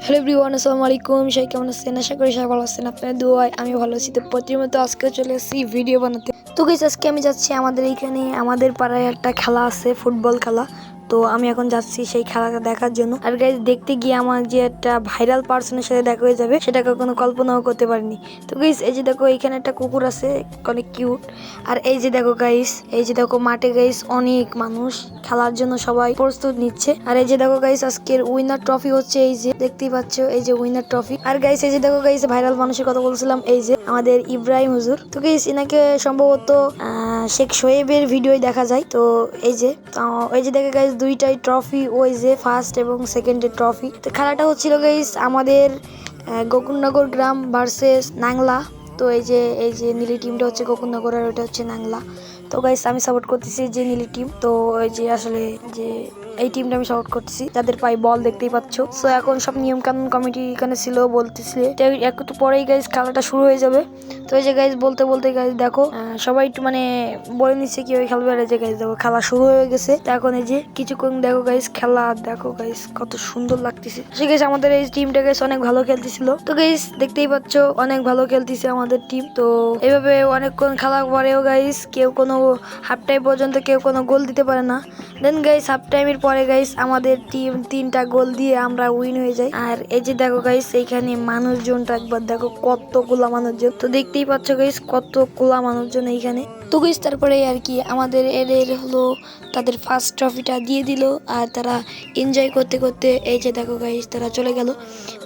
Hello everyone, আসসালামু আলাইকুম। সবাই কেমন আছেন? আশা করি সবাই ভালো আছেন। আপনার দোয়ায় আমি ভালো আছি। তো প্রতিনিয়ত আজকে চলে এসেছি ভিডিও বানাতে। তো গাইস, আজকে আমি যাচ্ছি আমাদের এইখানে আমাদের পাড়ায় একটা খেলা আছে, ফুটবল খেলা। তো আমি এখন যাচ্ছি সেই খেলাটা দেখার জন্য। আর গাইস, দেখতে গিয়ে আমার যে একটা ভাইরাল পার্সনের সাথে দেখা হয়ে যাবে সেটা কখনো কল্পনাও করতে পারিনি। তো গাইস, এই যে দেখো এখানে একটা কুকুর আছে, অনেক কিউট। আর এই যে দেখো গাইস, এই যে দেখো মাঠে গাইস অনেক মানুষ খেলার জন্য সবাই প্রস্তুত নিচ্ছে। আর এই যে দেখো গাইস, আজকের উইনার ট্রফি হচ্ছে এই যে দেখতেই পাচ্ছ, এই যে উইনার ট্রফি। আর গাইস, এই যে দেখো গাইস, ভাইরাল মানুষের কথা বলছিলাম, এই যে আমাদের ইব্রাহিম হুজুর। তো গাইস, এনাকে সম্ভবত শেখ শোয়েবের ভিডিও দেখা যায়। তো এই যে দেখো গাইস, দুইটাই ট্রফি, ওই যে ফার্স্ট এবং সেকেন্ডের ট্রফি। তো খেলাটা হচ্ছিল গাইস আমাদের গোকুলনগর গ্রাম ভার্সেস নাংলা। তো এই যে নীলি টিমটা হচ্ছে গোকুলনগর আর ওটা হচ্ছে নাংলা। তো গাইস, আমি সাপোর্ট করতেছি যে নীলি টিম। তো এই যে আসলে যে এই টিমটা আমি সাপোর্ট করতেছি, যাদের পাই বল দেখতেই পাচ্ছ। সো এখন সব নিয়ম কানুন কমিটি এখানে ছিল বলতেছিলে, একটু পরেই গাইস খেলাটা শুরু হয়ে যাবে। তো এই যে গাইস বলতে বলতে গাইস দেখো সবাই একটু মানে বলে নিচ্ছে কি ওই খেলবে। আর এই যে গাইস দেখো খেলা শুরু হয়ে গেছে। তো এখন এই যে কিছুক্ষণ দেখো গাইস খেলা দেখো গাইস কত সুন্দর লাগতেছে। সে গাইস আমাদের এই টিমটা গাইস অনেক ভালো খেলতেছিল। তো গাইস দেখতেই পাচ্ছ অনেক ভালো খেলতেছে আমাদের টিম। তো এইভাবে অনেকক্ষণ খেলার পরেও গাইস কেউ কোনো হাফ টাইম পর্যন্ত কেউ কোনো গোল দিতে পারে না। দেন গাইস হাফ টাইমের পরে গাইস আমাদের টিম 3টা গোল দিয়ে আমরা উইন হয়ে যাই। আর এই যে দেখো গাইস এইখানে মানুষজনটা একবার দেখো কতগুলা মানুষজন। তো দেখতেই পাচ্ছ গাইস কতগুলা মানুষজন এইখানে। তো গাইস তারপরে আর কি আমাদের এদের হলো তাদের ফার্স্ট ট্রফিটা দিয়ে দিল। আর তারা এনজয় করতে করতে এই যে দেখো গাইস তারা চলে গেল।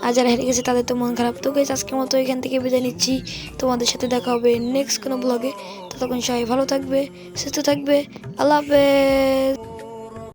আর যারা হেরে গেছে তাদের তো মন খারাপ। তো গাইস আজকের মতো এখান থেকে বিদায় নিচ্ছি। তোমাদের সাথে দেখা হবে নেক্সট কোনো ব্লগে। ততক্ষণ সবাই ভালো থাকবে, সুস্থ থাকবে। আল্লাহ হাফেজ।